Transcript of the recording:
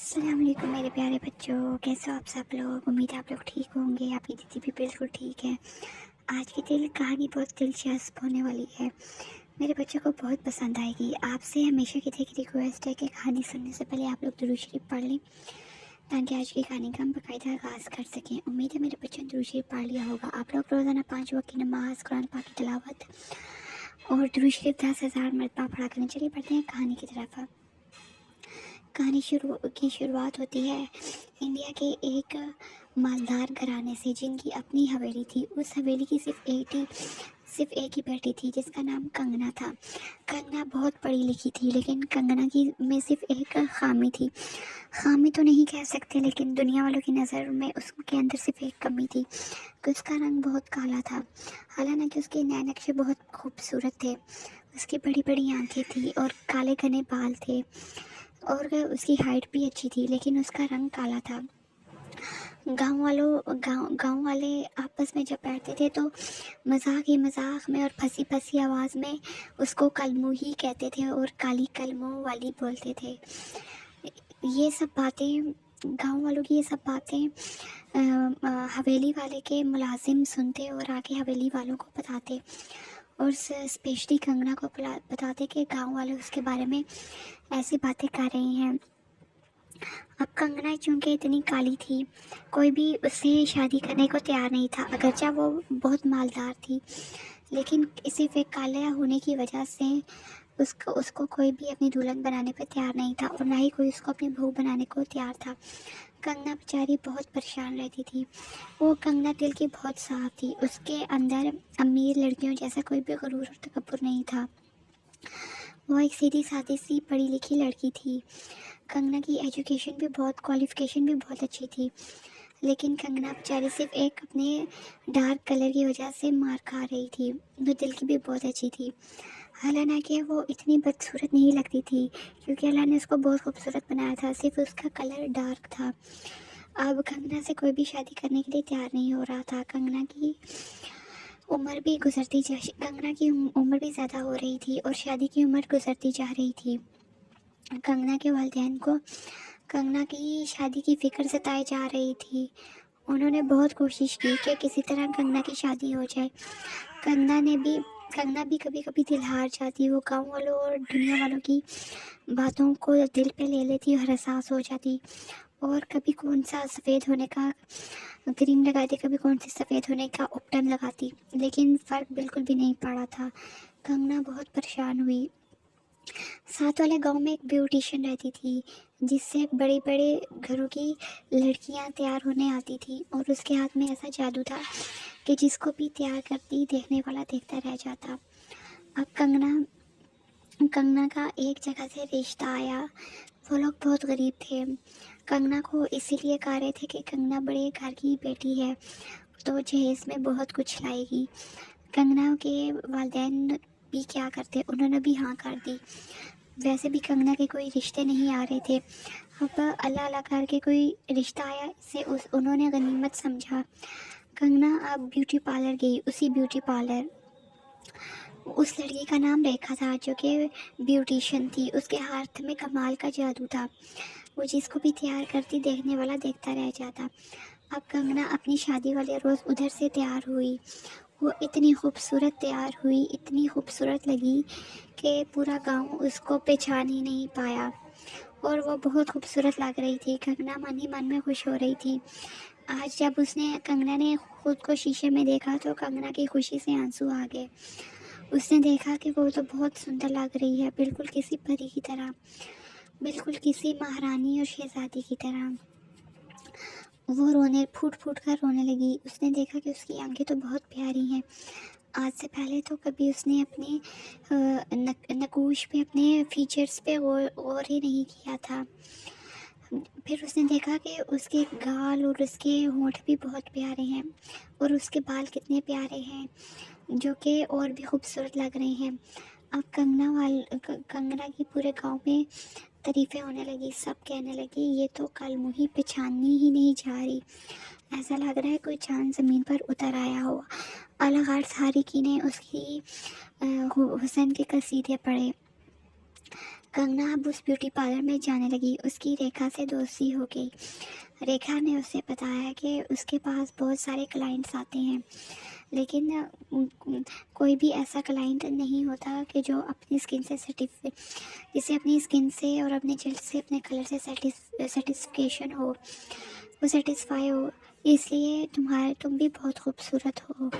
अस्सलाम वालेकुम मेरे प्यारे बच्चों, कैसे हो आप सब लोग। उम्मीद है आप लोग ठीक होंगे। आपकी दीदी भी बिल्कुल ठीक है। आज की कहानी बहुत दिलचस्प होने वाली है। मेरे बच्चों को बहुत पसंद आएगी। आपसे हमेशा की तरह रिक्वेस्ट है कि कहानी सुनने से पहले आप लोग दुरूद शरीफ पढ़ लें, ताकि आज की कहानी का हम बाकायदा आगाज़ कर सकें। उम्मीद है मेरे बच्चों ने दुरूद शरीफ पढ़ लिया होगा। आप लोग रोज़ाना 5 वक्त की नमाज, कुरान पाक की तिलावत और दुरूद शरीफ 10,000 मरतबा पढ़ा करें। चलिए पढ़ते हैं कहानी की तरफ। कहानी की शुरुआत होती है इंडिया के एक मालदार घराने से, जिनकी अपनी हवेली थी। उस हवेली की सिर्फ एक ही बेटी थी, जिसका नाम कंगना था। कंगना बहुत पढ़ी लिखी थी, लेकिन कंगना की में सिर्फ एक खामी थी। खामी तो नहीं कह सकते, लेकिन दुनिया वालों की नज़र में उसके अंदर सिर्फ एक कमी थी कि उसका रंग बहुत काला था। हालांकि उसके नैन-नक्शे बहुत खूबसूरत थे। उसकी बड़ी बड़ी आंखें थी और काले घने बाल थे, और उसकी हाइट भी अच्छी थी, लेकिन उसका रंग काला था। गांव वाले आपस में जब बैठते थे तो मजाक में और फंसी फंसी आवाज़ में उसको कलमू ही कहते थे और काली कलमों वाली बोलते थे। ये सब बातें गांव वालों की ये सब बातें हवेली वाले के मुलाजिम सुनते और आके हवेली वालों को बताते, और स्पेशली कंगना को बताते कि गांव वाले उसके बारे में ऐसी बातें कर रहे हैं। अब कंगना चूंकि इतनी काली थी, कोई भी उससे शादी करने को तैयार नहीं था। अगरचे वो बहुत मालदार थी, लेकिन सिर्फ एक काला होने की वजह से उसको उसको कोई भी अपनी दुल्हन बनाने पर तैयार नहीं था, और ना ही कोई उसको अपनी बहू बनाने को तैयार था। कंगना बेचारी बहुत परेशान रहती थी। वो कंगना दिल की बहुत साफ थी। उसके अंदर अमीर लड़कियों जैसा कोई भी गुरूर और तकब्बुर नहीं था। वो एक सीधी सादी सी पढ़ी लिखी लड़की थी। कंगना की क्वालिफिकेशन भी बहुत अच्छी थी, लेकिन कंगना बेचारी सिर्फ एक अपने डार्क कलर की वजह से मार खा रही थी। वो दिल की भी बहुत अच्छी थी। हालांकि वो इतनी बदसूरत नहीं लगती थी, क्योंकि अल्लाह ने उसको बहुत खूबसूरत बनाया था, सिर्फ उसका कलर डार्क था। अब कंगना से कोई भी शादी करने के लिए तैयार नहीं हो रहा था। कंगना की उम्र भी ज़्यादा हो रही थी और शादी की उम्र गुजरती जा रही थी। कंगना के वालिदैन को कंगना की शादी की फ़िक्र सताई जा रही थी। उन्होंने बहुत कोशिश की कि किसी तरह कंगना की शादी हो जाए। कंगना भी कभी कभी दिल हार जाती। वो गांव वालों और दुनिया वालों की बातों को दिल पे ले लेती और हसास हो जाती, और कभी कौन सा सफ़ेद होने का क्रीम लगाती, कभी कौन सी सफ़ेद होने का उपटन लगाती, लेकिन फ़र्क बिल्कुल भी नहीं पड़ा था। कंगना बहुत परेशान हुई। साथ वाले गांव में एक ब्यूटिशियन रहती थी, जिससे बड़े बड़े घरों की लड़कियां तैयार होने आती थी, और उसके हाथ में ऐसा जादू था कि जिसको भी तैयार करती देखने वाला देखता रह जाता। अब कंगना का एक जगह से रिश्ता आया। वो लोग बहुत गरीब थे। कंगना को इसीलिए कह रहे थे कि कंगना बड़े घर की बेटी है, तो जहेज में बहुत कुछ लाएगी। कंगना के वालिदैन भी क्या करते, उन्होंने भी हाँ कर दी। वैसे भी कंगना के कोई रिश्ते नहीं आ रहे थे। अब अल्लाह अल्लाह करके कोई रिश्ता आया, इसे उन्होंने गनीमत समझा। कंगना अब ब्यूटी पार्लर गई। उस लड़की का नाम रेखा था, जो कि ब्यूटिशियन थी। उसके हाथ में कमाल का जादू था। वो जिसको भी तैयार करती देखने वाला देखता रह जाता। अब कंगना अपनी शादी वाले रोज़ उधर से तैयार हुई। वो इतनी खूबसूरत तैयार हुई, इतनी खूबसूरत लगी कि पूरा गांव उसको पहचान ही नहीं पाया, और वो बहुत खूबसूरत लग रही थी। कंगना मन ही मन में खुश हो रही थी। आज जब कंगना ने खुद को शीशे में देखा, तो कंगना की खुशी से आंसू आ गए। उसने देखा कि वो तो बहुत सुंदर लग रही है, बिल्कुल किसी परी की तरह, बिल्कुल किसी महारानी और शहजादी की तरह। वो फूट फूट कर रोने लगी। उसने देखा कि उसकी आंखें तो बहुत प्यारी हैं। आज से पहले तो कभी उसने अपने नकूश पे, अपने फीचर्स पे गौर ही नहीं किया था। फिर उसने देखा कि उसके गाल और उसके होंठ भी बहुत प्यारे हैं, और उसके बाल कितने प्यारे हैं, जो कि और भी खूबसूरत लग रहे हैं। अब कंगना की पूरे गांव में तारीफ़ें होने लगी। सब कहने लगे, ये तो कल मुही पहचाननी ही नहीं जा रही। ऐसा लग रहा है कोई चांद ज़मीन पर उतर आया हो। अलग सारिकी ने उसकी हुसैन के कसीदे पढ़े। कंगना अब उस ब्यूटी पार्लर में जाने लगी। उसकी रेखा से दोस्ती हो गई। रेखा ने उसे बताया कि उसके पास बहुत सारे क्लाइंट्स आते हैं, लेकिन कोई भी ऐसा क्लाइंट नहीं होता कि जो अपनी स्किन से जिसे अपनी स्किन से और अपने जल्द से अपने कलर से सेटिस्फिकेशन हो, वो सेटिस्फाई हो। इसलिए तुम भी बहुत खूबसूरत हो।